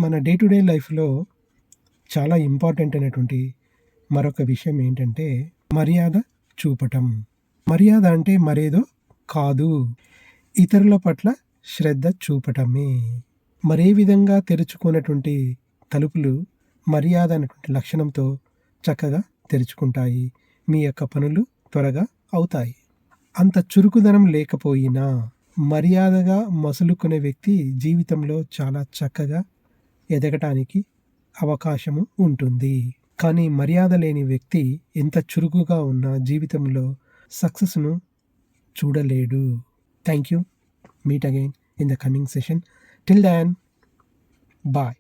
మన day to day లైఫ్‌లో చాలా ఇంపార్టెంట్ అయినటువంటి మరొక విషయం ఏంటంటే మర్యాద చూపటం. మర్యాద అంటే మరేదో కాదు. ఇతరుల పట్ల శ్రద్ధ చూపటమే. మరే విధంగా తెరుచుకున్నటువంటి తలుపులు మర్యాద అనేటువంటి లక్షణంతో చక్కగా తెరుచుకుంటాయి. మీ యొక్క పనులు త్వరగా అవుతాయి. అంత చురుకుదనం లేకపోయినా మర్యాదగా మసులుకునే వ్యక్తి జీవితంలో చాలా చక్కగా ఎదగటానికి అవకాశము ఉంటుంది. కానీ మర్యాద లేని వ్యక్తి ఎంత చురుకుగా ఉన్నా జీవితంలో సక్సెస్‌ను చూడలేడు. Thank you. Meet again in the coming session. Till then bye.